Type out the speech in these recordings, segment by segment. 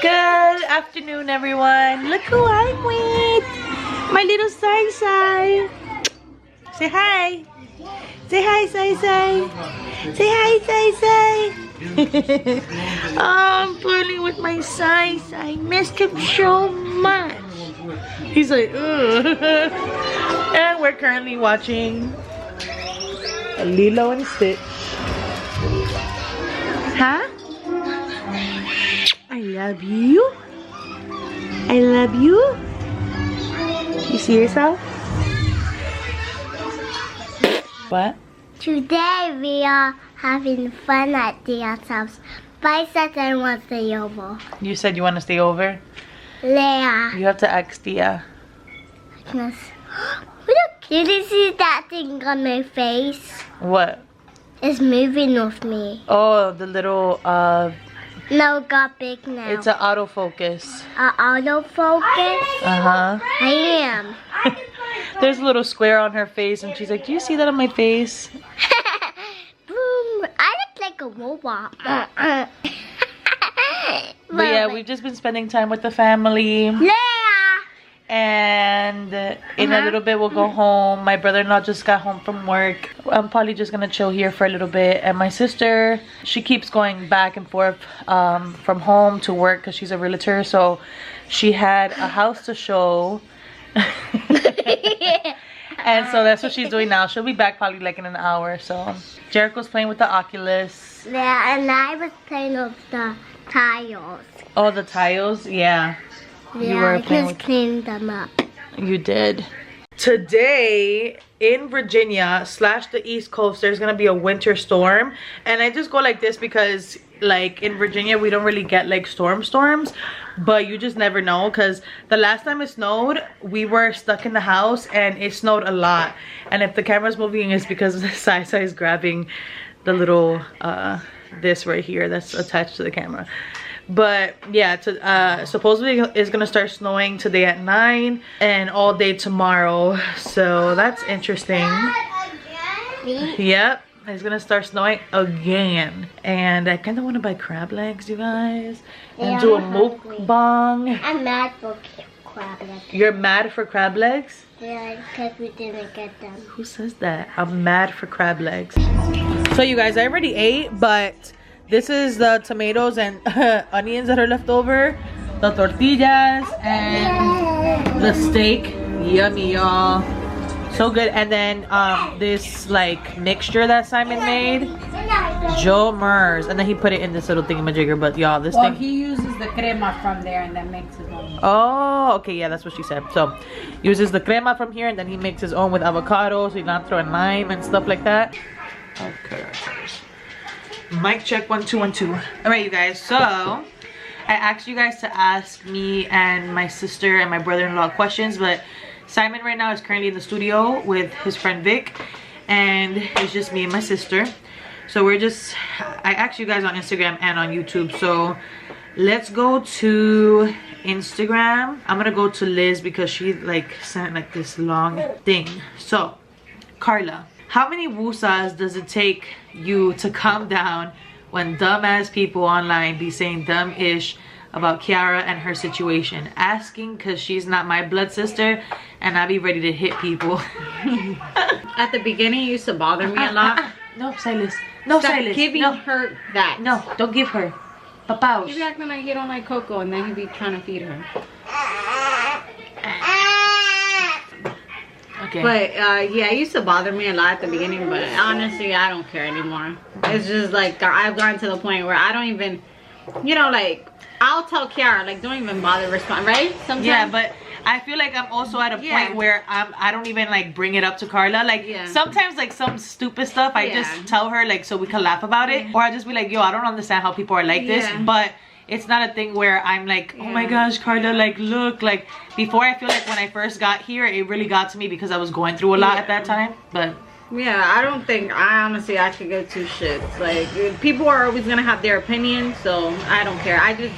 Good afternoon, everyone. Look who I'm with. My little Sai Sai. Say hi. Say hi, Sai Sai. Say hi, Sai Sai. Oh, I'm playing with my Sai Sai. I missed him so much. He's like, ugh. And we're currently watching Lilo and Stitch. Huh? I love you. I love you. You see yourself? What? Today we are having fun at Tia's house. But I said I want to stay over. You said you want to stay over? Leah. You have to ask Tia. Look, did you see that thing on my face? What? It's moving with me. Oh, the little No, it got big now. it's an autofocus. Autofocus? Uh-huh. I am. There's a little square on her face and she's like, do you see that on my face? Boom. I look like a robot. But yeah, we've just been spending time with the family. Leah! And in a little bit we'll go home. My brother-in-law just got home from work. I'm probably just gonna chill here for a little bit. And my sister, she keeps going back and forth from home to work because she's a realtor. So she had a house to show. And so that's what she's doing now. She'll be back probably like in an hour. So Jericho's playing with the Oculus. Yeah, and I was playing with the tiles. Oh, the tiles? Yeah. Yeah, I just cleaned them up. You did. Today in Virginia / the East Coast, there's gonna be a winter storm. And I just go like this because like in Virginia we don't really get like storms, but you just never know, because the last time it snowed we were stuck in the house and it snowed a lot. And if the camera's moving, it's because Sai Sai is grabbing the little this right here that's attached to the camera. But yeah, supposedly it's gonna start snowing today at 9 and all day tomorrow, so that's interesting. Yep, it's gonna start snowing again. And I kind of want to buy crab legs, you guys, and do a mukbang. I'm mad for crab legs. You're mad for crab legs? Yeah, because we didn't get them. Who says that? I'm mad for crab legs. So you guys, I already ate, but this is the tomatoes and onions that are left over, the tortillas, and the steak. Yummy, y'all. So good. And then this like mixture that Simon made, Joe Mers, and then he put it in this little thingamajigger. But y'all, this thing, he uses the crema from there and then makes his own. oh, okay, yeah, that's what she said. So uses the crema from here and then he makes his own with avocado, so you're not throwing lime and stuff like that. Okay. Mic check 1 2 1 2. All right, you guys, so I asked you guys to ask me and my sister and my brother-in-law questions, but Simon right now is currently in the studio with his friend Vic, and it's just me and my sister. So we're just, I asked you guys on Instagram and on YouTube, so let's go to Instagram. I'm gonna go to Liz because she like sent like this long thing. So Karla, how many woosahs does it take you to calm down when dumbass people online be saying dumb-ish about Kiara and her situation? Asking because she's not my blood sister and I be ready to hit people. At the beginning, it used to bother me a lot. No, Silas. No, Stop Silas. giving No. her that. No, don't give her. Papaush. You be acting like you don't like Coco and then you be trying to feed her. Okay. But yeah, it used to bother me a lot at the beginning, but honestly, I don't care anymore. It's just like I've gotten to the point where I don't even, you know, like I'll tell Kiara, like, don't even bother respond, right? Sometimes. Yeah, but I feel like I'm also at a point where I don't even like bring it up to Karla. Like sometimes like some stupid stuff I just tell her like so we can laugh about it, or I just be like, yo, I don't understand how people are like this, but it's not a thing where I'm like, oh my gosh, Karla, like look, like before I feel like when I first got here it really got to me because I was going through a lot at that time. But yeah, I don't think I could go two shits. Like people are always gonna have their opinion, so I don't care. I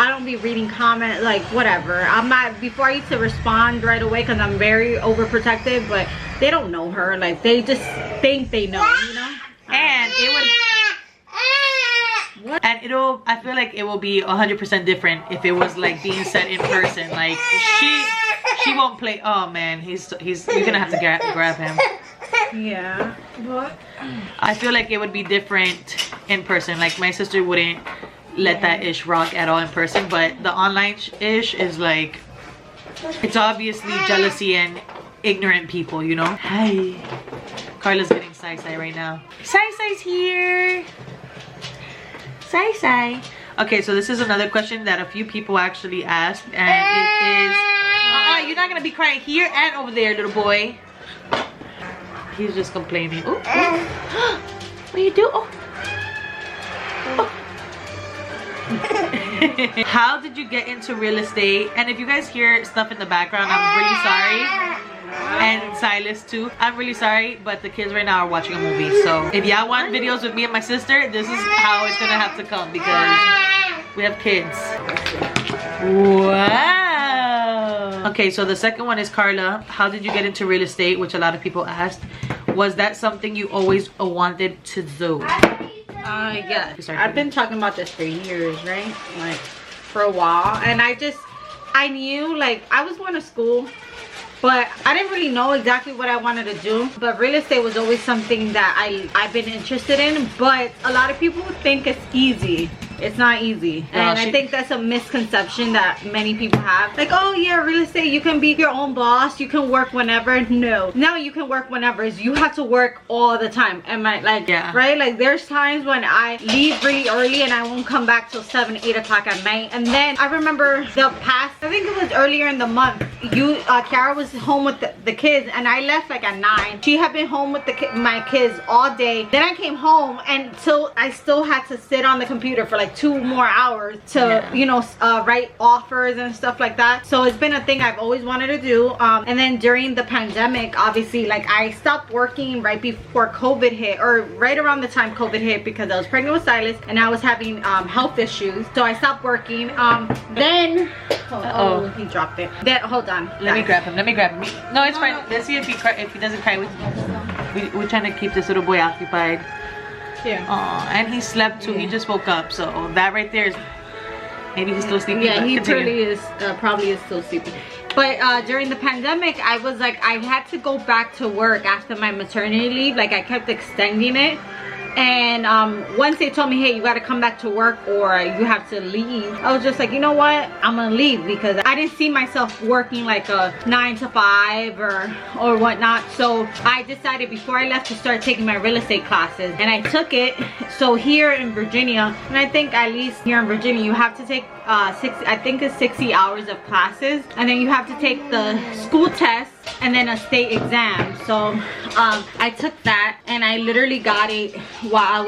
don't be reading comments, like whatever. I'm not, before I used to respond right away because I'm very overprotective, but they don't know her. Like they just think they know, you know? and it would And I feel like it will be 100% different if it was like being said in person. Like she won't play. Oh man, you're gonna have to grab him. Yeah, but I feel like it would be different in person. Like my sister wouldn't let that ish rock at all in person, but the online ish is like, it's obviously jealousy and ignorant people, you know. Hi, Karla's getting Sai right now. Sai's here. Sai. Okay, so this is another question that a few people actually asked, and it is you're not gonna be crying here and over there, little boy. He's just complaining. Ooh. What do you do? Oh. How did you get into real estate? And if you guys hear stuff in the background, I'm really sorry. And Silas too, I'm really sorry, but the kids right now are watching a movie. So if y'all want videos with me and my sister, this is how it's gonna have to come, because we have kids. Wow. Okay, so the second one is Karla. How did you get into real estate? Which a lot of people asked. Was that something you always wanted to do? Yeah, I've been talking about this for years, right? Like for a while, and I knew, like, I was going to school, but I didn't really know exactly what I wanted to do. But real estate was always something that I've been interested in. But a lot of people think it's easy. It's not easy. And I think that's a misconception that many people have. Like, oh yeah, real estate, you can be your own boss, you can work whenever. No, you can work whenever. You have to work all the time. Am I like, yeah, right? Like there's times when I leave really early and I won't come back till 7, 8 o'clock at night. And then I remember the past, I think it was earlier in the month, Kiara was home with the kids, and I left like at 9. She had been home with my kids all day. Then I came home, and I still had to sit on the computer for like 2 more hours to you know, write offers and stuff like that. So it's been a thing I've always wanted to do. And then during the pandemic, obviously, like I stopped working right before COVID hit, or right around the time COVID hit, because I was pregnant with Silas and I was having health issues. So I stopped working. Then he dropped it. Then hold on, let me grab him. No, it's fine. Let's see if he doesn't cry. We're trying to keep this little boy occupied. Yeah. And he slept too. He just woke up, so that right there is, maybe he's still sleeping. Yeah, he probably is still sleeping. But during the pandemic, I was like, I had to go back to work after my maternity leave. Like I kept extending it. And once they told me, hey, you got to come back to work or you have to leave, I was just like, you know what, I'm gonna leave, because I didn't see myself working like a 9 to 5 or whatnot. So I decided before I left to start taking my real estate classes, and I took it. So here in Virginia, and I think at least here in Virginia, you have to take 60 hours of classes, and then you have to take the school test and then a state exam. So I took that, and I literally got it while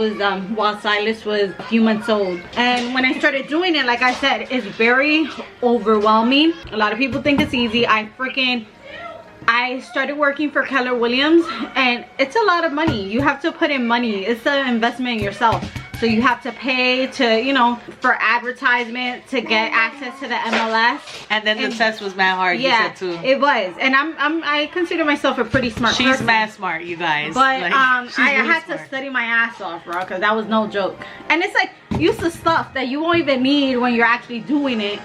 Silas was a few months old. And when I started doing it, like I said, it's very overwhelming. A lot of people think it's easy. I started working for Keller Williams, and it's a lot of money. You have to put in money. It's an investment in yourself. So you have to pay to, you know, for advertisement, to get access to the MLS. And then the test was mad hard, yeah, you said too. It was. And I consider myself a pretty smart person. She's mad smart, you guys. But like, I had to study my ass off, bro, because that was no joke. And it's like useless stuff that you won't even need when you're actually doing it.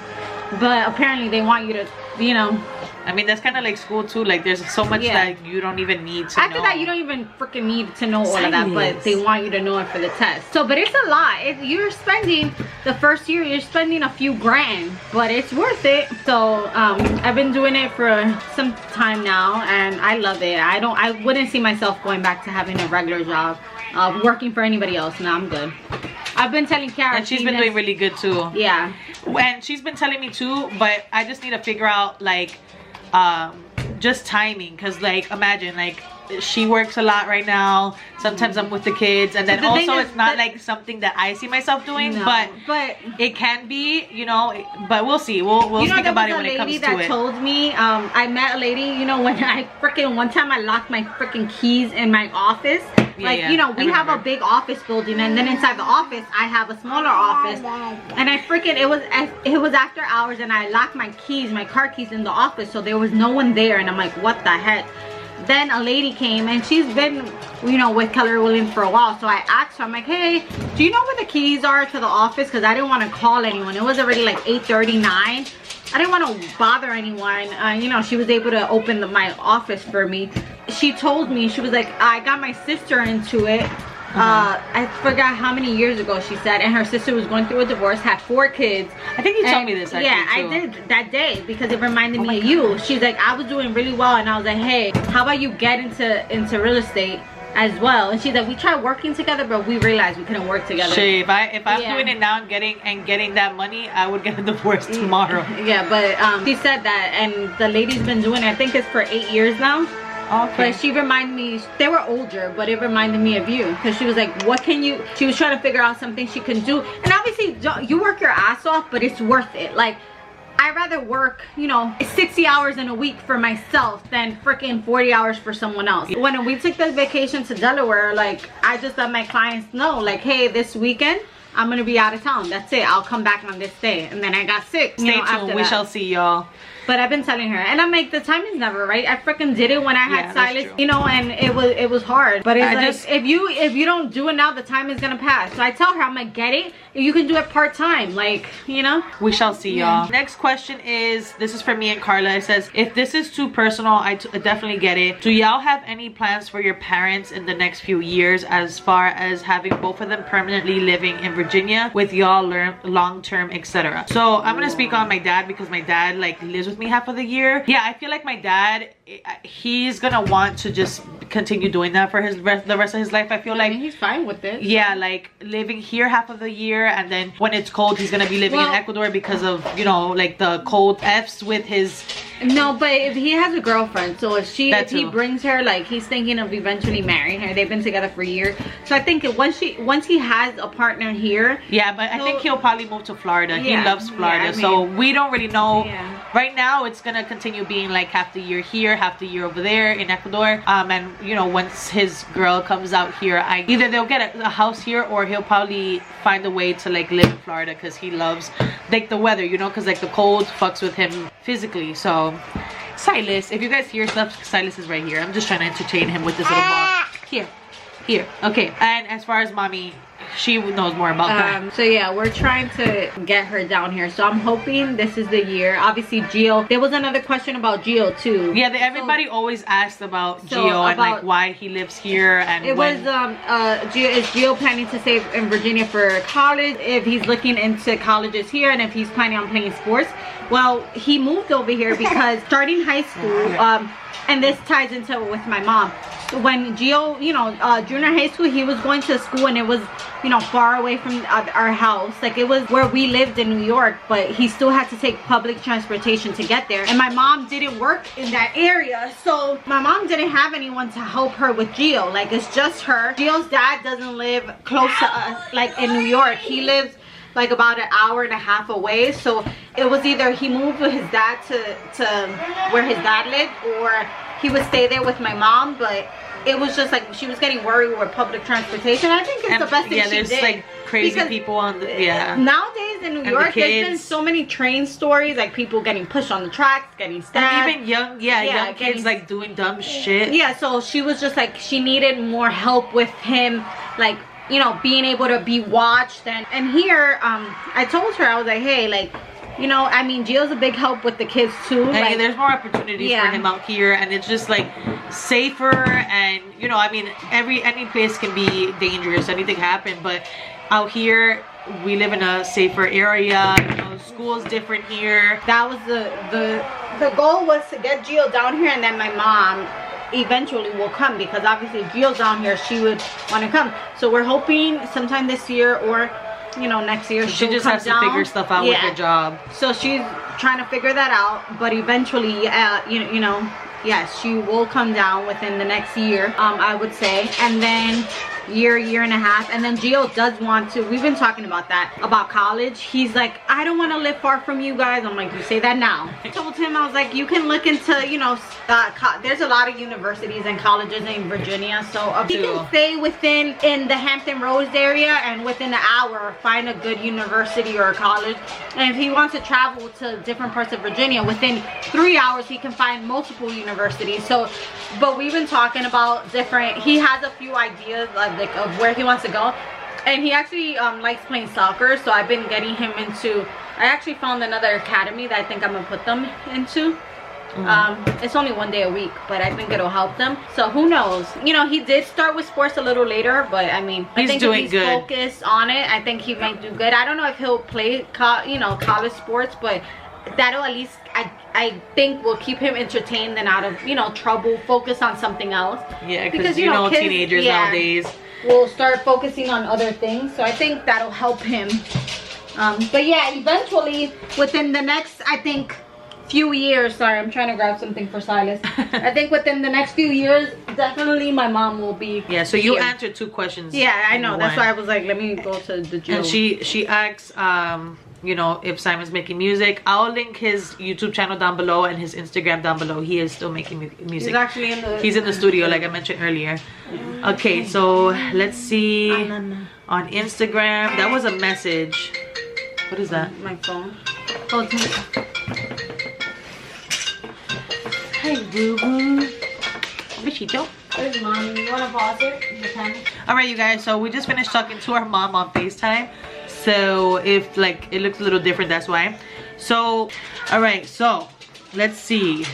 But apparently they want you to, you know. I mean, that's kind of like school too. Like there's so much that you don't even need to know. After that, you don't even freaking need to know all of that, but they want you to know it for the test. So, but it's a lot. You're spending, the first year, you're spending a few grand, but it's worth it. So I've been doing it for some time now, and I love it. I wouldn't see myself going back to having a regular job, working for anybody else. No, I'm good. I've been telling Kiara, and she's been doing really good too. Yeah. And she's been telling me too, but I just need to figure out like just timing, because like imagine, like she works a lot right now. Sometimes I'm with the kids, and then also it's not like something that I see myself doing, but it can be, you know. But we'll see. We'll speak about it when it comes to it. That told me, I met a lady, you know, when one time I locked my freaking keys in my office. You know, we have a big office building, and then inside the office I have a smaller office, and it was after hours, and I locked my car keys in the office, so there was no one there, and I'm like, what the heck? then a lady came, and she's been, you know, with Keller Williams for a while. So I asked her, I'm like, hey, do you know where the keys are to the office? Because I didn't want to call anyone. It was already like 8:39. I didn't want to bother anyone. You know, she was able to open my office for me. She told me, she was like, I got my sister into it. I forgot how many years ago, she said, and her sister was going through a divorce, had 4 kids. I think you told me this actually, yeah, too. I did that day because it reminded me of you. She's like, I was doing really well, and I was like, hey, how about you get into real estate as well? And she's like, we tried working together, but we realized we couldn't work together. Shit, if I'm doing it now and getting that money, I would get a divorce tomorrow. Yeah, but she said that, and the lady's been doing it, I think it's for 8 years now. Okay. But she reminded me, they were older, but it reminded me of you, because she was like, what can you, she was trying to figure out something she can do. And obviously you work your ass off, but it's worth it. Like, I'd rather work, you know, 60 hours in a week for myself than freaking 40 hours for someone else. When we took the vacation to Delaware, like, I just let my clients know, like, hey, this weekend I'm gonna be out of town. That's it. I'll come back on this day. And then I got sick. Stay tuned. We shall see y'all. But I've been telling her, and I'm like, the time is never right. I freaking did it when I had Silas, you know, and it was hard. But it's like, if you don't do it now, the time is gonna pass. So I tell her, I'm like, get it. You can do it part-time, like, you know. We shall see, y'all. Next question is, this is for me and Karla. It says, if this is too personal, I definitely get it. Do y'all have any plans for your parents in the next few years, as far as having both of them permanently living in Virginia with y'all long-term, etc.? So I'm gonna speak on my dad, because my dad like lives with me half of the year. Yeah, I feel like my dad, he's gonna want to just continue doing that for the rest of his life. I feel like he's fine with it. Yeah, like living here half of the year, and then when it's cold, he's gonna be living in Ecuador because of, you know, like the cold F's with his. No, but if he has a girlfriend, so if he brings her, like, he's thinking of eventually marrying her. They've been together for years, so I think once he has a partner here. Yeah, but I think he'll probably move to Florida. He loves Florida, I mean, so we don't really know. Right now, it's gonna continue being like half the year here, half the year over there in Ecuador. And you know, once his girl comes out here, either they'll get a house here, or he'll probably find a way to like live in Florida, because he loves like the weather, you know, because like the cold fucks with him physically. So Silas, if you guys hear stuff, Silas is right here. I'm just trying to entertain him with this little ball. Here. Okay. And as far as mommy, she knows more about that. So yeah, we're trying to get her down here, so I'm hoping this is the year. Obviously Gio, there was another question about Gio too. Yeah, everybody always asked about Gio and like why he lives here, and it was is Gio planning to stay in Virginia for college, if he's looking into colleges here, and if he's planning on playing sports. Well, he moved over here because starting high school, and this ties into with my mom. When Gio, you know, junior high school, he was going to school, and it was, you know, far away from our house. Like, it was where we lived in New York, but he still had to take public transportation to get there. And my mom didn't work in that area, so my mom didn't have anyone to help her with Gio. Like, it's just her. Gio's dad doesn't live close to us, like in New York. He lives like about an hour and a half away, so it was either he moved with his dad to where his dad lived, or he would stay there with my mom. But it was just like, she was getting worried with public transportation. I think it's the best thing she did. There's like crazy people on the, nowadays in New York, there's been so many train stories, like people getting pushed on the tracks, getting stabbed. And even young kids like doing dumb shit. Yeah, so she was just like, she needed more help with him, like, you know, being able to be watched. And here, I told her, I was like, hey, like, you know, I mean, Gio's a big help with the kids too. And like, there's more opportunities for him out here, and it's just like safer. And you know, I mean, any place can be dangerous, anything happen, but out here we live in a safer area. You know, school's different here. That was the goal, was to get Gio down here, and then my mom eventually will come, because obviously Gio's down here, she would want to come. So we're hoping sometime this year, or you know, next year. She just has to figure stuff out with her job. So she's trying to figure that out, but eventually, you know, yes, she will come down within the next year, I would say. And then year and a half. And then Gio does want to, we've been talking about that, about college. He's like, I don't want to live far from you guys. I'm like, you say that now. I told him, I was like, you can look into, you know, there's a lot of universities and colleges in Virginia, so he can stay within in the Hampton Roads area, and within an hour find a good university or a college. And if he wants to travel to different parts of Virginia, within 3 hours he can find multiple universities. So, but we've been talking about different, he has a few ideas of where he wants to go, and he actually likes playing soccer, so I've been getting him into, I actually found another academy that I think I'm gonna put them into. It's only 1 day a week, but I think it'll help them. So who knows? You know, he did start with sports a little later, but I mean, I think if he's focused on it, I think he might do good. I don't know if he'll play, you know, college sports, but that'll at least, I think, will keep him entertained and out of, you know, trouble. Focus on something else. Yeah, because you know, kids, teenagers nowadays will start focusing on other things. So I think that'll help him. But yeah, eventually, within the next, I think, few years, sorry, I'm trying to grab something for Silas. I think within the next few years, definitely my mom will be. Yeah, so you answered 2 questions. Yeah, I know. That's why I was like, let me go to the gym. And she asks, you know, if Simon's making music. I'll link his YouTube channel down below and his Instagram down below. He is still making music. He's actually in the studio, like I mentioned earlier. Okay, so let's see. On Instagram, that was a message. What is that? My phone. Oh, it's me. Hey, boo-boo. Bichito. There's mom. You want to pause it? Alright, you guys. So we just finished talking to our mom on FaceTime. So if like it looks a little different, that's why. So, alright. So let's see.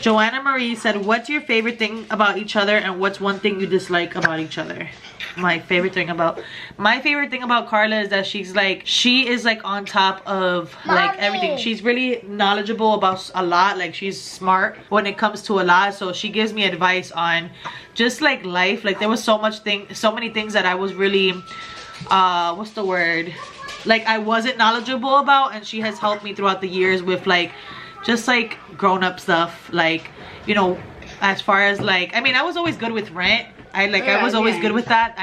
Joanna Marie said, "What's your favorite thing about each other, and what's one thing you dislike about each other?" My favorite thing about Karla is that she is like on top of like everything. She's really knowledgeable about a lot. Like, she's smart when it comes to a lot, so she gives me advice on just like life. Like, there was so many things that I was really what's the word, like I wasn't knowledgeable about, and she has helped me throughout the years with like just like grown-up stuff. Like, you know, as far as like, I mean, I was always good with rent. I was always good with that.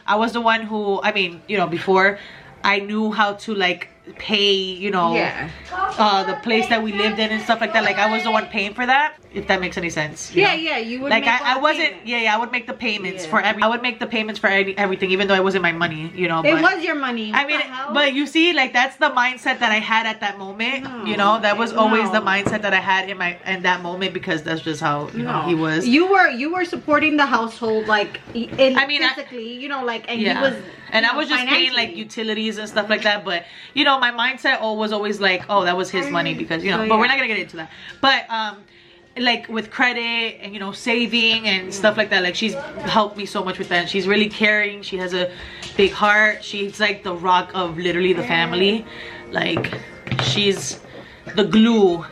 I was the one who, I mean, you know, before I knew how to like pay, you know, the place that we lived in and stuff like that. Like, I was the one paying for that, if that makes any sense. You know? You would like make I wasn't I would make the payments for I would make the payments for everything, even though it wasn't my money, you know. But it was your money. I mean, but you see, like, that's the mindset that I had at that moment. You know, that was always the mindset that I had in that moment, because that's just how you know he was. You were supporting the household, like, physically, you know, like, and he was. And I was just paying like utilities and stuff like that. But you know, my mindset was always like, oh, that was his money, because you know. But we're not gonna get into that. But like with credit and, you know, saving and stuff like that, like, she's helped me so much with that. And she's really caring. She has a big heart. She's like the rock of literally the family. Like, she's the glue.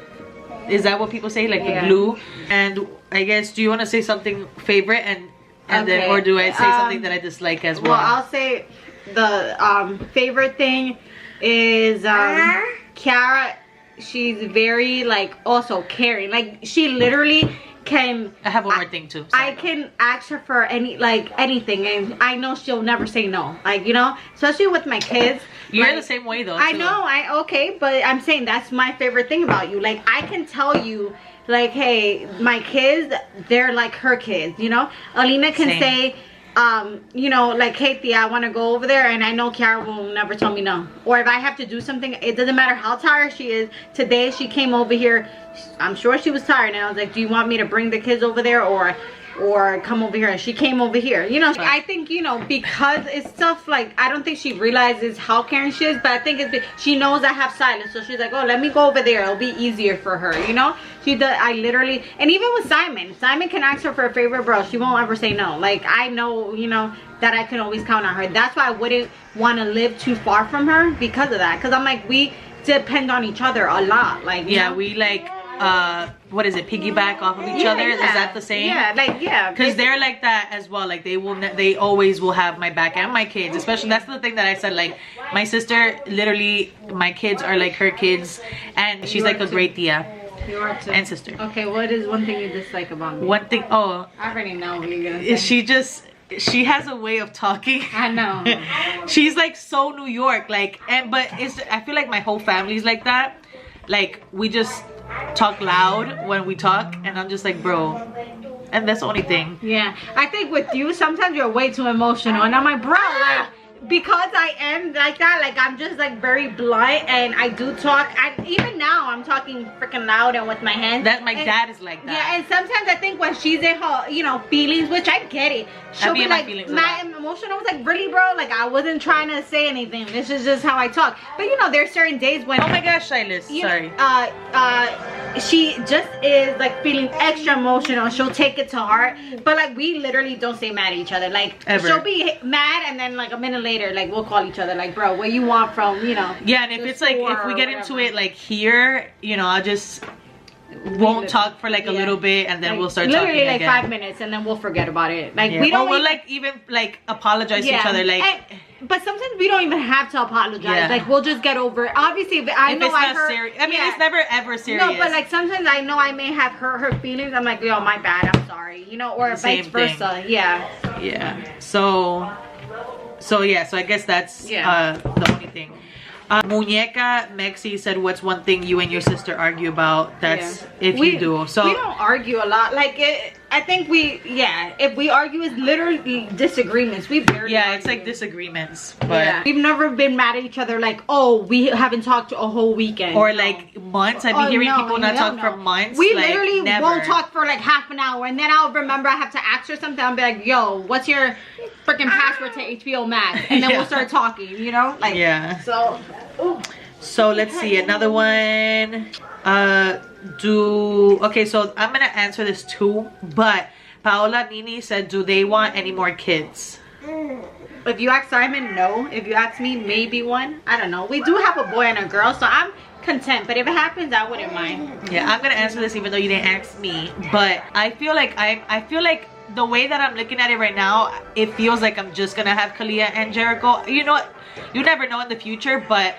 Is that what people say? Like the glue. And I guess, do you want to say something favorite and then, or do I say something that I dislike as well? Well, I'll say the favorite thing is Kiara. She's very like also caring. Like, she literally can. I have one more thing too. I can ask her for anything, and I know she'll never say no. Like, you know, especially with my kids. You're the same way though. I know. Okay, but I'm saying that's my favorite thing about you. Like, I can tell you, like, hey, my kids, they're like her kids, you know. Alina can say, you know, like, hey, Thea, I want to go over there, and I know Kiara will never tell me no. Or if I have to do something, it doesn't matter how tired she is. Today she came over here, I'm sure she was tired, and I was like, do you want me to bring the kids over there, or come over here? And she came over here, you know. I think, you know, because it's stuff like, I don't think she realizes how caring she is, but I think she knows I have Silas, so she's like, oh, let me go over there, it'll be easier for her, you know. She does. I literally, and even with Simon can ask her for a favorite, bro, she won't ever say no. Like, I know, you know, that I can always count on her. That's why I wouldn't want to live too far from her, because of that. Because I'm like, we depend on each other a lot. Like, yeah, we like what is it, piggyback off of each other? Is that the same? Yeah, like, yeah, because they're like that as well. Like, they always will have my back, and my kids especially. That's the thing that I said, like, my sister, literally my kids are like her kids, and she's like a great tia. You are too. And sister. Okay, what is one thing you dislike about me? One thing, I already know what you're gonna say. She just, she has a way of talking. I know. She's like so New York, like, but I feel like my whole family's like that. Like, we just talk loud when we talk, and I'm just like, bro, and that's the only thing. Yeah, I think with you, sometimes you're way too emotional, and I'm like, bro, like, because I am like that, like, I'm just like very blunt, and I do talk. Even now I'm talking freaking loud and with my hands. That my dad is like that. Yeah, and sometimes I think when she's in her, you know, feelings, which I get it, she'll be like, my emotional. I was like, really, bro? Like, I wasn't trying to say anything. This is just how I talk. But you know, there's certain days when, oh my gosh, Silas, sorry. She just is like feeling extra emotional. She'll take it to heart. But like, we literally don't stay mad at each other. Like, ever. She'll be mad, and then like a minute later, like, we'll call each other like, bro, what you want from, you know? Yeah, and if it's like, if we get into it like here, you know, I just won't talk for like a little bit, and then like, we'll start literally talking like again. 5 minutes, and then we'll forget about it. Like, yeah. we don't. Or we'll like even like apologize to each other, like. But sometimes we don't even have to apologize. Yeah. Like, we'll just get over it. Obviously, if I know it's I not hurt. I mean, it's never ever serious. No, but like sometimes I know I may have hurt her feelings. I'm like, yo, my bad. I'm sorry. You know, or vice versa. Yeah. Yeah. So yeah. So I guess that's the only thing. Muñeca Mexi said, what's one thing you and your sister argue about? That's if you do. So we don't argue a lot. Like, I think if we argue, it's literally disagreements. We barely argue. It's like disagreements. But we've never been mad at each other like, oh, we haven't talked a whole weekend. Or like months. I've been hearing people not talk for months. We like, literally never. won't talk for like half an hour, and then I'll remember I have to ask her something. I'll be like, yo, what's your freaking password to HBO Max? And then we'll start talking, you know? Like, So let's see, another one. Okay, so I'm gonna answer this too, but Paola Nini said, do they want any more kids? If you ask Simon, no. If you ask me, maybe one. I don't know. We do have a boy and a girl, so I'm content, but if it happens, I wouldn't mind. Yeah, I'm gonna answer this even though you didn't ask me, but I feel like the way that I'm looking at it right now, it feels like I'm just gonna have Kalia and Jericho. You know what, you never know in the future, but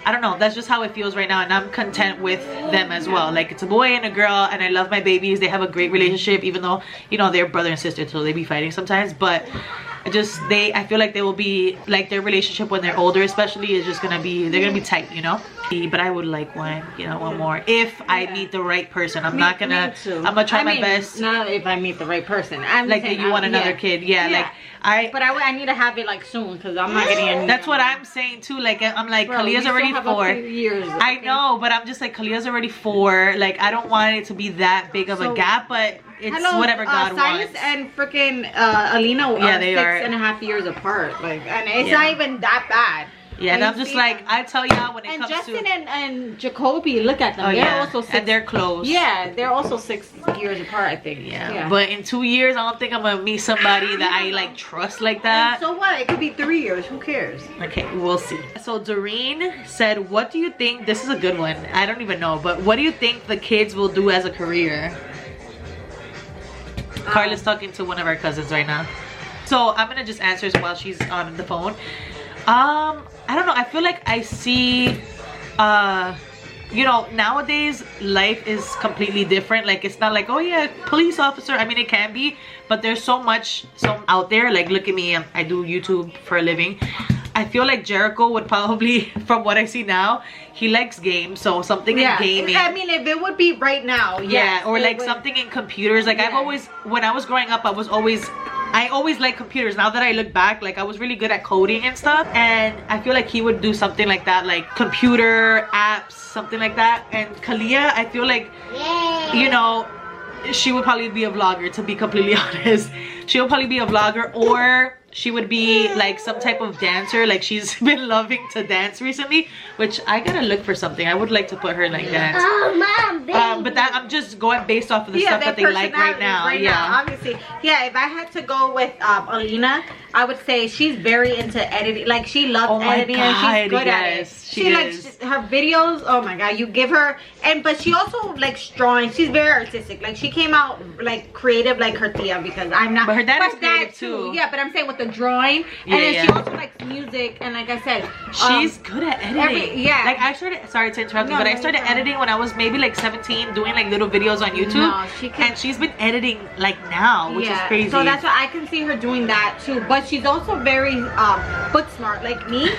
I don't know, that's just how it feels right now, and I'm content with them as well. Like, it's a boy and a girl, and I love my babies. They have a great relationship, even though, you know, they're brother and sister, so they be fighting sometimes, but I feel like they will be like, their relationship when they're older especially is just gonna be, they're gonna be tight, you know. But I would like one more if I meet the right person. I'm gonna try my best. Not if I meet the right person. I'm like, you want another kid. Like, but I need to have it like soon, because I'm not getting any. That's what I'm saying too. Like, I'm like, Kalia's already 4 years. Okay? I know, but I'm just like, Kalia's already 4. Like, I don't want it to be that big of a gap, but it's whatever God Silas wants. and freaking Alina are 6.5 years apart. Like, and it's not even that bad. Yeah, and I'm just like, I tell y'all when it comes Justin to... and Jacoby, look at them. They're also 6. And they're close. Yeah, they're also 6 years apart, I think. Yeah. But in 2 years, I don't think I'm going to meet somebody that I, like, trust like that. And so what? It could be 3 years. Who cares? Okay, we'll see. So Doreen said, what do you think... This is a good one. I don't even know. But what do you think the kids will do as a career? Karla's talking to one of our cousins right now. So I'm going to just answer this while she's on the phone. I don't know, I feel like I see you know, nowadays life is completely different. Like, it's not like, oh yeah, police officer. I mean, it can be, but there's so much out there. Like, look at me, I do YouTube for a living. I feel like Jericho would probably, from what I see now, he likes games, so something in gaming. I mean, if it would be right now, or like something in computers. Like, I've always, when I was growing up, I always liked computers. Now that I look back, like, I was really good at coding and stuff, and I feel like he would do something like that, like computer apps, something like that. And Kalia, I feel like, you know, she would probably be a vlogger, to be completely honest. She would probably be a vlogger, or she would be like some type of dancer. Like, she's been loving to dance recently, which I gotta look for something. I would like to put her in like dance. But that, I'm just going based off of the stuff that they like right now. Obviously. Yeah, if I had to go with Alina, I would say she's very into editing. Like, she loves editing, and she's good at it. She likes her videos. Oh my god, you give her, but she also likes drawing. She's very artistic. Like, she came out like creative like her tia, because I'm not. But her dad is creative too. Yeah, but I'm saying with the drawing, and then she also likes music, and like I said, she's good at editing. Like I started, sorry to interrupt you, but I started editing when I was maybe like 17, doing like little videos on YouTube. No, and she's been editing like now, which is crazy. So that's why I can see her doing that too. But she's also very book smart, like me.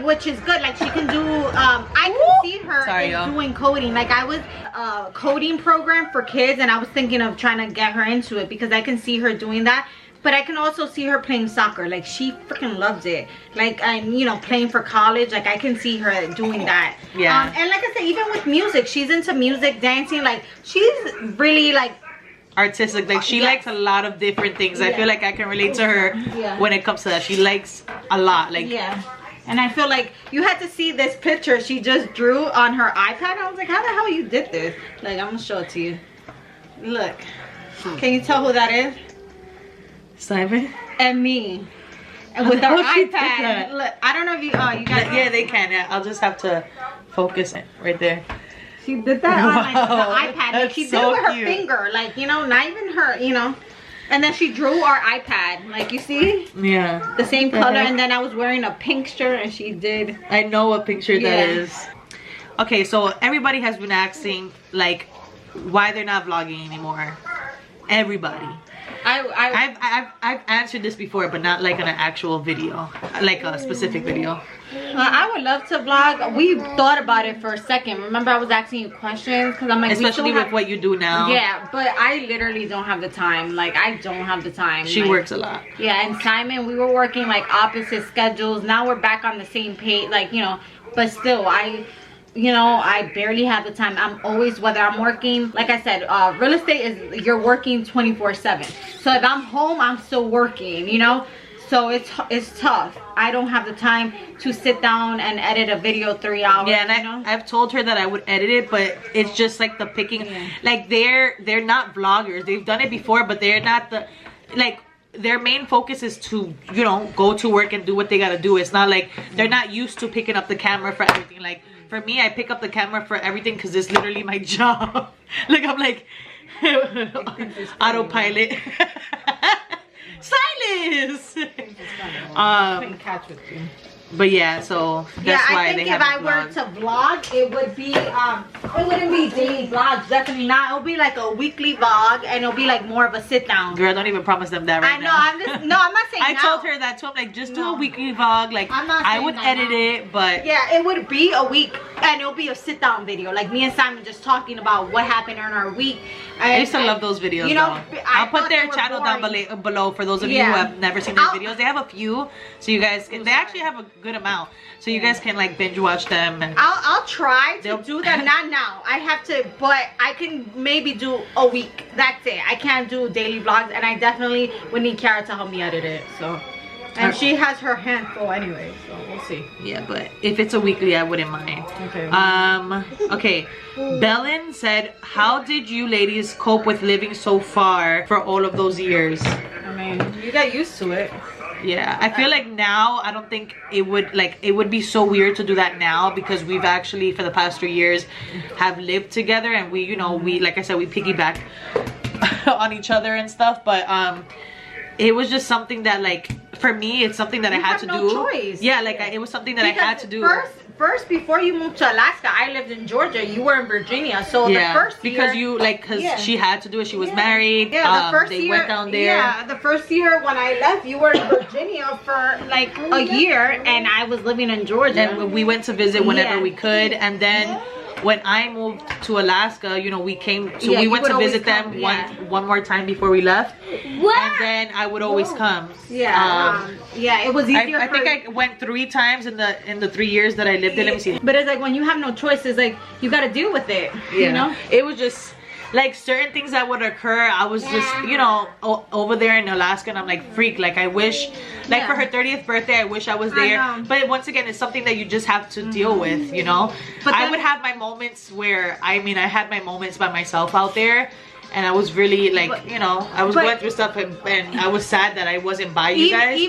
Which is good. Like she can do I can see her doing coding. Like I was a coding program for kids, and I was thinking of trying to get her into it because I can see her doing that. But I can also see her playing soccer. Like she freaking loves it. Like, and you know, playing for college. Like I can see her doing that. Yeah. And like I said, even with music, she's into music, dancing. Like she's really like artistic. Like she likes a lot of different things. I feel like I can relate to her when it comes to that. She likes a lot. Like and I feel like you had to see this picture she just drew on her iPad. I was like, how the hell you did this? Like, I'm gonna show it to you. Look. Can you tell who that is? Simon and me. And with our iPad. Look, I don't know if you guys yeah, they can. Yeah, I'll just have to focus it right there. She did that on like, the iPad. Like, she did it with her finger. Like, you know, not even her, you know. And then she drew our iPad, like you see? Yeah. The same color, and then I was wearing a pink shirt and she did. I know what pink shirt that is. Okay, so everybody has been asking like why they're not vlogging anymore. Everybody. I've answered this before, but not like on an actual video, like a specific video. I would love to vlog. We thought about it for a second. Remember, I was asking you questions because I'm like, especially with what you do now. Yeah, but I literally don't have the time. Like, I don't have the time. She works a lot. Yeah, and Simon, we were working like opposite schedules. Now we're back on the same page, like, you know. But still, you know, I barely have the time. I'm always, whether I'm working, like I said, real estate is, you're working 24/7. So if I'm home, I'm still working, you know. So it's tough. I don't have the time to sit down and edit a video 3 hours. Yeah, and I've told her that I would edit it, but it's just like the picking. Like they're not vloggers. They've done it before, but they're not the like. Their main focus is to, you know, go to work and do what they gotta do. It's not like they're not used to picking up the camera for everything. Like for me, I pick up the camera for everything because it's literally my job. Like I'm like autopilot. Silence. But yeah, so that's why they have. I think if I were to vlog, it would be it wouldn't be daily vlogs, definitely not. It'll be like a weekly vlog, and it'll be like more of a sit down. Girl, don't even promise them that right now. I know, I'm not saying. I told her that too. I'm like, just do a weekly vlog. Like I would edit it, but yeah, it would be a week, and it'll be a sit down video, like me and Simon just talking about what happened in our week. I used to love those videos. You know, I'll put their channel down below for those of you who have never seen their videos. They have a few, so you guys can. They actually have a good amount, so you guys can like binge watch them. And I'll try to do that. Not now. I have to, but I can maybe do a week. That's it. I can't do daily vlogs, and I definitely would need Kiara to help me edit it. So. And she has her hand full anyway, so we'll see. Yeah, but if it's a weekly, I wouldn't mind. Okay. Okay. Belen said, how did you ladies cope with living so far for all of those years? I mean, you got used to it. Yeah, I feel like now I don't think it would be so weird to do that now, because we've actually for the past 3 years have lived together, and we, you know, we, like I said, we piggyback on each other and stuff. But it was just something that, like, for me, it's something that I had to do. Choice. Yeah, like it was something that I had to do. First, before you moved to Alaska, I lived in Georgia. You were in Virginia, so the first year, because you because she had to do it. She was married. Yeah, the first year, went down there. Yeah, the first year when I left, you were in Virginia for like a year, and I was living in Georgia. And we went to visit whenever we could, and then. When I moved to Alaska, you know, we went to visit them one more time before we left. What? And then I would always come. Yeah. Yeah, it was easier. I think I went 3 times in the 3 years that I lived there. Let me see. But it's like when you have no choice, it's like you got to deal with it. Yeah. You know, it was just like certain things that would occur. I was just, you know, over there in Alaska, and I'm like, freak. Like I wish, like for her 30th birthday, I wish I was there. But once again, it's something that you just have to deal with, you know. But I would have my moments where, I mean, I had my moments by myself out there, and I was really like, you know, I was going through stuff, and I was sad that I wasn't by you guys.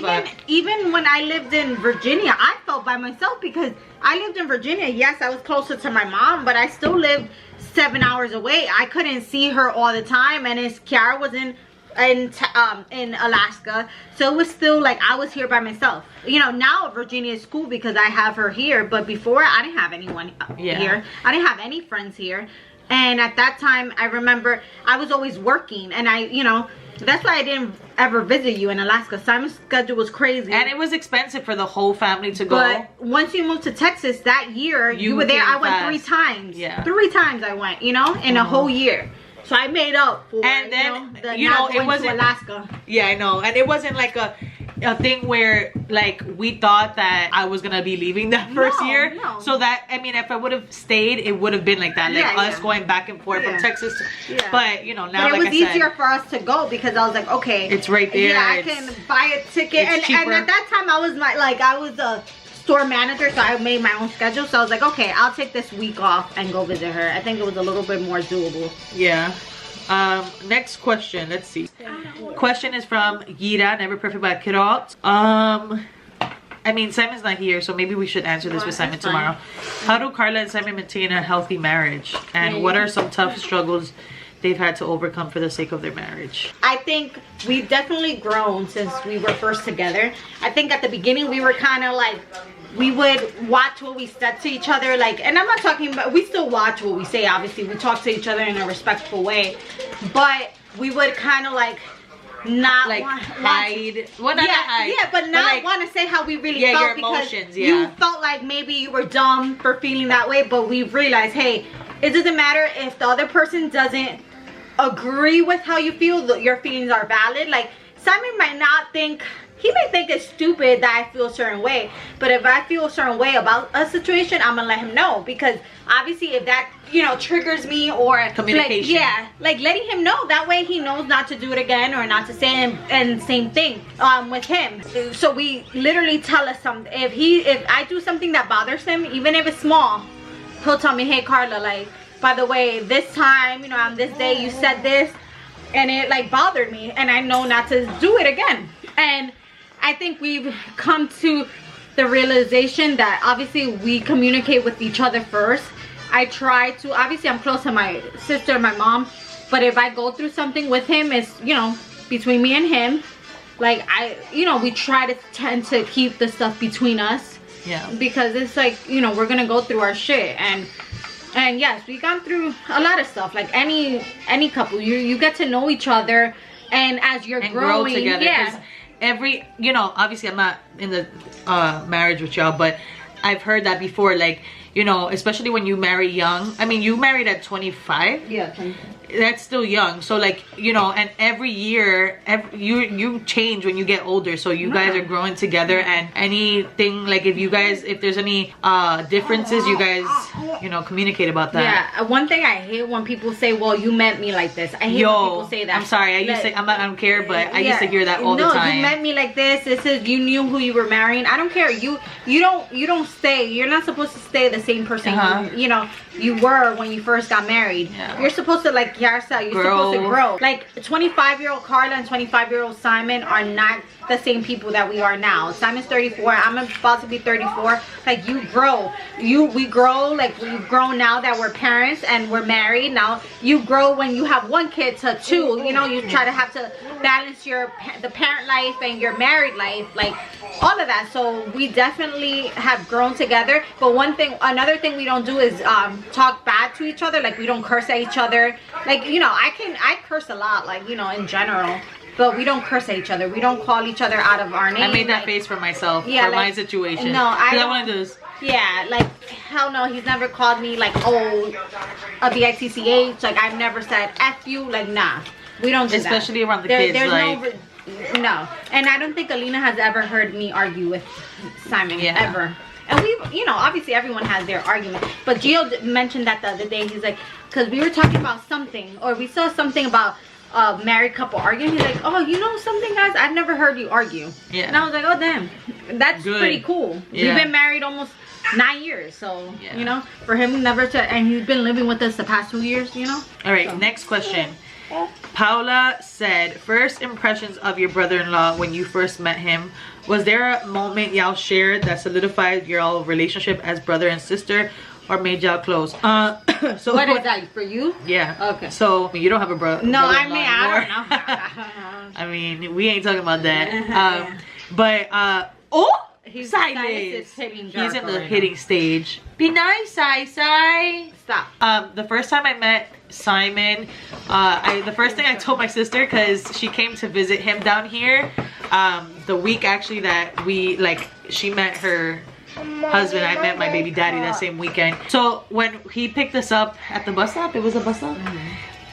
Even when I lived in Virginia, I felt by myself because I lived in Virginia. Yes, I was closer to my mom, but I still lived 7 hours away. I couldn't see her all the time, and Kiara was in in Alaska, so it was still like I was here by myself. You know, now Virginia is cool because I have her here, but before I didn't have anyone here. I didn't have any friends here. And at that time, I remember I was always working, and you know, that's why I didn't ever visit you in Alaska. Simon's schedule was crazy, and it was expensive for the whole family to go. But once you moved to Texas that year, you were there. I went 3 times. Yeah, 3 times I went. You know, in a whole year. So I made up for, and then it wasn't Alaska. Yeah, I know, and it wasn't like a thing where like we thought that I was gonna be leaving that first year. No. So that, I mean, if I would have stayed, it would have been like that, like us going back and forth from Texas. But you know, now but it was easier for us to go because I was like, okay, it's right there. Yeah, I can buy a ticket, and at that time I was I was a store manager, so I made my own schedule. So I was like, okay, I'll take this week off and go visit her. I think it was a little bit more doable. Yeah. Next question. Let's see. Question is from Gira, never perfect by Kiara. I mean, Simon's not here, so maybe we should answer this with Simon tomorrow. How do Karla and Simon maintain a healthy marriage? And what are some tough struggles they've had to overcome for the sake of their marriage? I think we've definitely grown since we were first together. I think at the beginning we were kind of like, we would watch what we said to each other, like, and I'm not talking about, we still watch what we say, obviously we talk to each other in a respectful way, but we would kind of like not like hide, but not want to say how we really felt, your emotions, because you felt like maybe you were dumb for feeling that way. But we realized, hey, it doesn't matter if the other person doesn't agree with how you feel, your feelings are valid. Like, Simon might not think, he may think it's stupid that I feel a certain way, but if I feel a certain way about a situation, I'm gonna let him know, because obviously if that, you know, triggers me, or communication, like letting him know, that way he knows not to do it again or not to say it. And same thing with him. So we literally tell us something. If I do something that bothers him, even if it's small, he'll tell me, hey Karla, like, by the way, this time, you know, on this day you said this and it like bothered me, and I know not to do it again. And I think we've come to the realization that obviously we communicate with each other first. I try to, obviously I'm close to my sister, my mom, but if I go through something with him, it's, you know, between me and him. Like, you know, we try to tend to keep the stuff between us. Yeah. Because it's like, you know, we're gonna go through our shit, and yes, we've gone through a lot of stuff. Like any couple, you get to know each other, and as you're growing, grow together. Every, you know, obviously I'm not in the marriage with y'all, but I've heard that before, like, you know, especially when you marry young. I mean, you married at 25. Yeah, 25. That's still young. So like, you know, and every year you change when you get older, so you guys are growing together. And anything, like, if there's any differences, you guys, you know, communicate about that. Yeah, one thing I hate when people say, well, you met me like this. I hate when people say that. I'm sorry, I don't care, but I used to hear that all the time. No, you met me like this. This is, you knew who you were marrying. I don't care. You don't stay. You're not supposed to stay the same person you know you were when you first got married. You're supposed to, like Kiara said, you're supposed to grow. Like 25-year-old Karla and 25-year-old Simon are not the same people that we are now. Simon's 34, I'm about to be 34. Like, you grow. We grow, like, we've grown now that we're parents and we're married. Now you grow when you have 1 kid to 2. You know, you try to have to balance the parent life and your married life, like all of that. So we definitely have grown together. But another thing we don't do is talk bad to each other. Like, we don't curse at each other. Like, you know, I curse a lot, like, you know, in general, but we don't curse at each other. We don't call each other out of our name. I made that face for myself, for my situation. No, I want to do this. Yeah, like, hell no, he's never called me like, oh, a bitch. Like, I've never said F you. Like, nah, we don't do Especially that. around the kids, there's like, no. And I don't think Alina has ever heard me argue with Simon, ever. And we, you know, obviously everyone has their argument. But Gio mentioned that the other day. He's like, because we were talking about something, or we saw something about a married couple arguing. He's like, oh, you know something, guys? I've never heard you argue. Yeah. And I was like, oh, damn. That's pretty cool. Yeah. We've been married almost 9 years. So, you know, for him never to, and he's been living with us the past 2 years, you know. All right, next question. Paula said, first impressions of your brother-in-law when you first met him. Was there a moment y'all shared that solidified your relationship as brother and sister? or made y'all close. So what is that for you? Yeah. Okay. So you don't have a brother. No, I mean I don't know. I mean, we ain't talking about that. But He's Silas. hitting He's in the hitting stage. Be nice, Sai. Stop. The first time I met Simon, the first thing I told my sister, because she came to visit him down here, the week actually that she met her husband, I met my baby daddy that same weekend. So when he picked us up at the bus stop, it was a bus stop.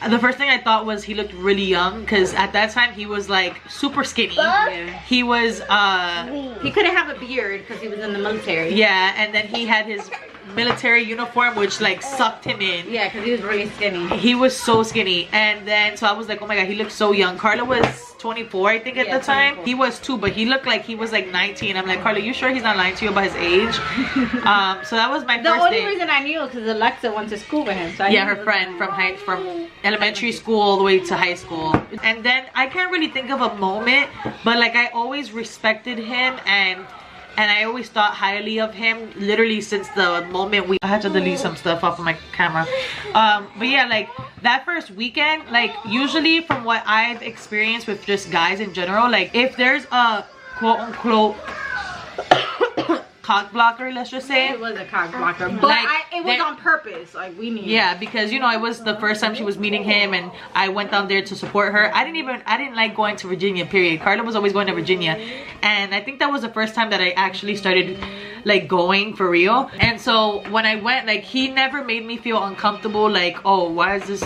The first thing I thought was he looked really young, because at that time he was like super skinny. He was he couldn't have a beard because he was in the military. Yeah, and then he had his military uniform, which like sucked him in. Yeah, because he was really skinny. He was so skinny. And then so I was like, oh my god, he looks so young. Karla was 24, I think, at the time. 24. He was too, but he looked like he was like 19. I'm like, Karla, you sure he's not lying to you about his age? So that was my first The only date. reason I knew because Alexa went to school with him. So yeah, her friend from elementary school all the way to high school. And then I can't really think of a moment, but like I always respected him and I always thought highly of him, literally since the moment I had to delete some stuff off of my camera. But yeah, like that first weekend, like usually from what I've experienced with just guys in general, like if there's a quote unquote cock blocker, let's just say. It was a cock blocker, but like, it was on purpose. Like we knew. Yeah, because you know it was the first time she was meeting him, and I went down there to support her. I didn't like going to Virginia. Period. Karla was always going to Virginia, and I think that was the first time that I actually started like going for real. And so when I went, like he never made me feel uncomfortable. Like, oh, what's this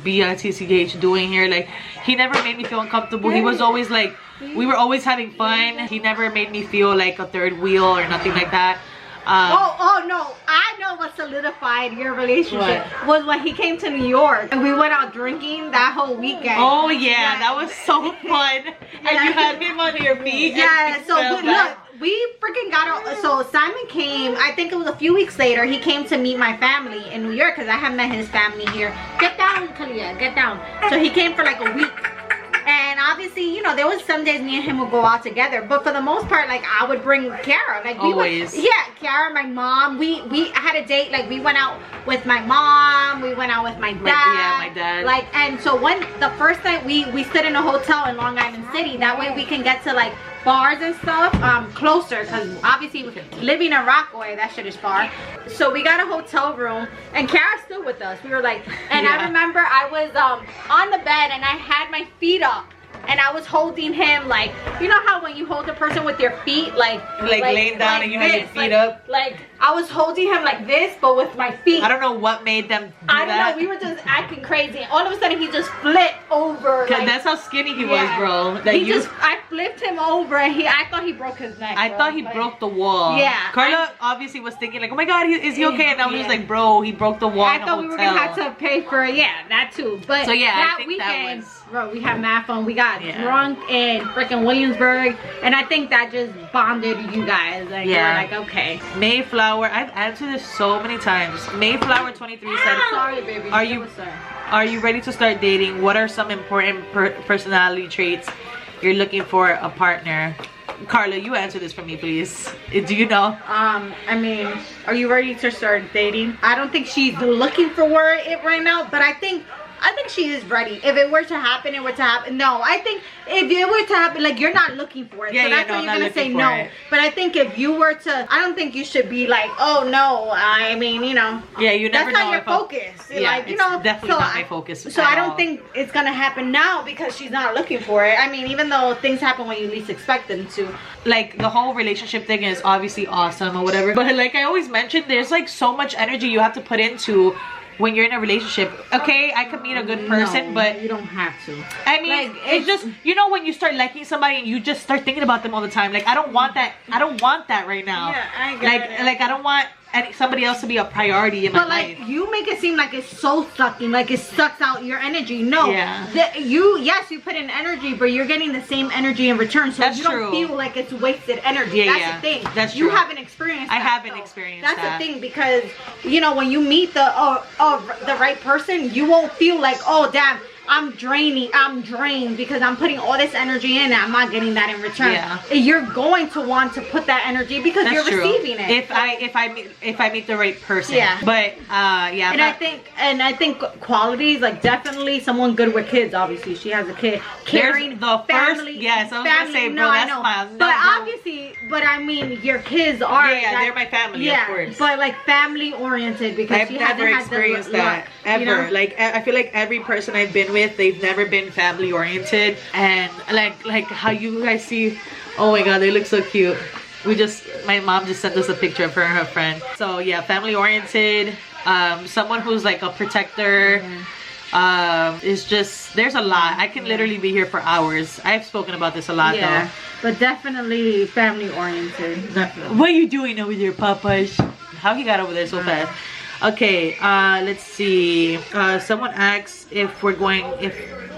bitch doing here? Like he never made me feel uncomfortable. He was always like. We were always having fun. He never made me feel like a third wheel or nothing like that. Oh no, I know what solidified your relationship was when he came to New York and we went out drinking that whole weekend. Oh yeah, that was so fun. And you had him on your feet. Yeah, so look, we freaking got out. So Simon came, I think it was a few weeks later, he came to meet my family in New York because I have met his family here. Get down, Kalia, get down. So he came for like a week. And obviously, you know, there was some days me and him would go out together, but for the most part, like I would bring Kiara. Like we always. Kiara, my mom. We had a date. Like we went out with my mom. We went out with my dad. My dad. Like, and so the first night we stayed in a hotel in Long Island City. That way we can get to like bars and stuff closer, because obviously living in Rockaway, that shit is far. So we got a hotel room and Kiara's still with us. We were like, and I remember I was on the bed and I had my feet up and I was holding him, like, you know how when you hold a person with your feet like laying down and you have your feet up? Like I was holding him like this, but with my feet. I don't know what made them do I don't that. know, we were just acting crazy. All of a sudden he just flipped over. Cause that's how skinny he was, bro. I flipped him over and I thought he broke his neck. I thought he broke the wall. Yeah. Karla obviously was thinking like, oh my god, is he okay? And I was just like, bro, he broke the wall. I thought we were gonna have to pay for that too. But so yeah, that I think weekend, that was. Bro, we had mad fun. We got drunk in freaking Williamsburg, and I think that just bonded you guys. Like, we're like, okay. Mayflower. I've answered this so many times. Mayflower 23 said, sorry, baby. Are you ready to start dating? What are some important personality traits you're looking for a partner? Karla, you answer this for me, please. Do you know? I mean, are you ready to start dating? I don't think she's looking for it right now, but I think she is ready. If it were to happen, it were to happen. No, I think if it were to happen, like, you're not looking for it. Yeah, so that's why you're gonna say no. But I think if you were to, I don't think you should be like, oh no. I mean, you know. Yeah, you never know. That's not your focus. Yeah, like, you know, definitely not my focus. So I don't think it's gonna happen now because she's not looking for it. I mean, even though things happen when you least expect them to. Like, the whole relationship thing is obviously awesome or whatever. But like I always mention, there's like so much energy you have to put into when you're in a relationship. Okay, I could meet a good person, but you don't have to. I mean, like, it's just, you know, when you start liking somebody and you just start thinking about them all the time. Like, I don't want that. I don't want that right now. Yeah, I get it. Like I don't want somebody else to be a priority in my life. But like, you make it seem like it's so sucking, like it sucks out your energy. No, yeah. Yes, you put in energy, but you're getting the same energy in return, so you don't feel like it's wasted energy. Yeah, that's the thing. That's true. You haven't experienced that. I haven't experienced that. That's the thing, because you know, when you meet the right person, you won't feel like, oh damn, I'm drained because I'm putting all this energy in and I'm not getting that in return. Yeah. You're going to want to put that energy because That's you're true. receiving it. If I meet the right person. Yeah. But yeah. I think qualities, like definitely someone good with kids. Obviously, she has a kid. Caring, the family. First, yes, I was gonna say, bro, no, that's I know. my. But obviously, I mean, your kids are. Yeah, they're my family, yeah, of course. But like family oriented because I've she never hasn't experienced had the that luck, ever. You know? Like I feel like every person I've been with, they've never been family oriented, and like how you guys see. Oh my god, they look so cute. My mom just sent us a picture of her and her friend. So yeah, family oriented. Someone who's like a protector. It's just, there's a lot. I can literally be here for hours. I've spoken about this a lot though. But definitely family oriented. Definitely. What are you doing over there, Papa's? How he got over there so fast? Okay, let's see. Someone asks if we're going,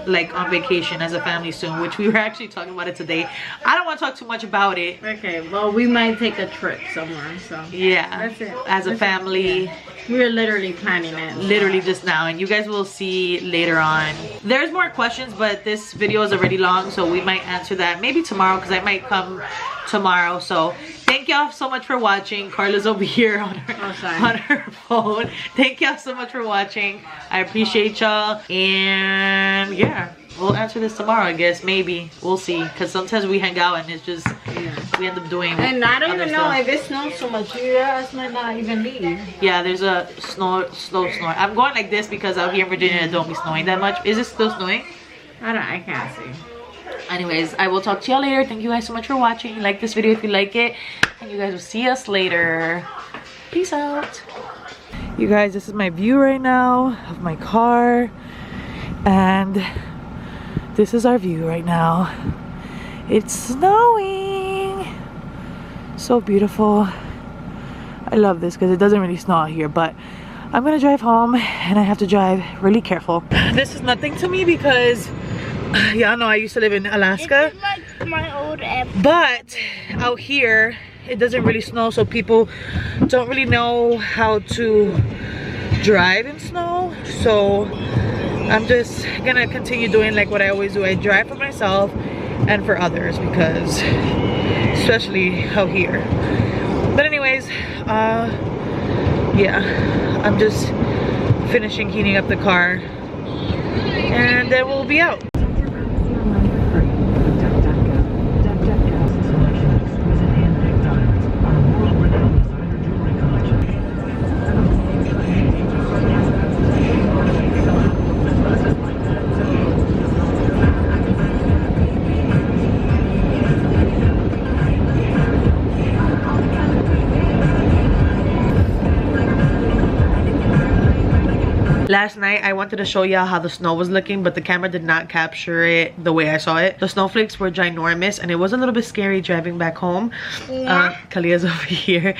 like on vacation as a family soon, which we were actually talking about it today. I don't want to talk too much about it. Okay, well, we might take a trip somewhere, so yeah, that's it. As a family. Yeah. We're literally planning it. Literally just now, and you guys will see later on. There's more questions, but this video is already long, so we might answer that maybe tomorrow because I might come tomorrow. So thank y'all so much for watching. Karla's over here on her phone. Thank y'all so much for watching. I appreciate y'all, and yeah, we'll answer this tomorrow, I guess. Maybe we'll see, because sometimes we hang out and it's just we end up doing. And I don't even know stuff. if it snows so much. You guys might not even leave. Yeah, there's a slow snore. I'm going like this because out here in Virginia it don't be snowing that much. Is it still snowing? I can't see. Anyways, I will talk to y'all later. Thank you guys so much for watching. Like this video if you like it, and you guys will see us later. Peace out. You guys, this is my view right now of my car, and this is our view right now. It's snowing. So beautiful. I love this because it doesn't really snow out here, but I'm gonna drive home and I have to drive really careful. This is nothing to me because y'all know I used to live in Alaska. It's like my old app. But out here it doesn't really snow, so people don't really know how to drive in snow. So I'm just gonna continue doing like what I always do. I drive for myself and for others, because especially out here. But anyways, yeah, I'm just finishing heating up the car and then we'll be out. Last night I wanted to show y'all how the snow was looking, but the camera did not capture it the way I saw it. The snowflakes were ginormous and it was a little bit scary driving back home. Yeah. Kalia's over here.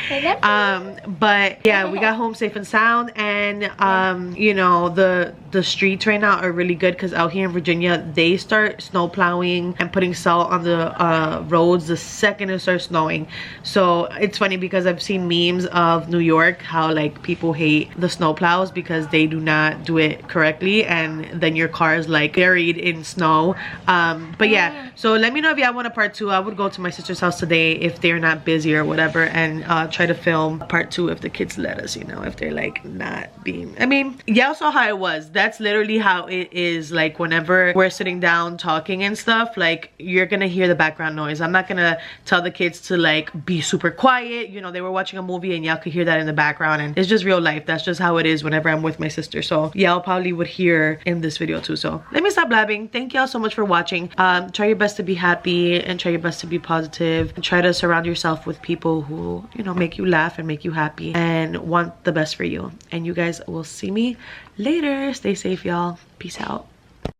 But yeah, we got home safe and sound, and you know, the streets right now are really good because out here in Virginia they start snow plowing and putting salt on the roads the second it starts snowing. So it's funny because I've seen memes of New York, how like people hate the snow plows because they do not do it correctly and then your car is like buried in snow. But yeah, so let me know if y'all want a part 2. I would go to my sister's house today if they're not busy or whatever, and try to film part 2 if the kids let us, you know, if they're like not being, I mean, y'all saw how it was. That's literally how it is. Like whenever we're sitting down talking and stuff, like you're gonna hear the background noise. I'm not gonna tell the kids to like be super quiet, you know. They were watching a movie and y'all could hear that in the background, and it's just real life. That's just how it is whenever I'm with my sister. So y'all probably would hear in this video too. So let me stop blabbing. Thank y'all so much for watching. Try your best to be happy and try your best to be positive, and try to surround yourself with people who, you know, make you laugh and make you happy and want the best for you. And you guys will see me later. Stay safe, y'all. Peace out.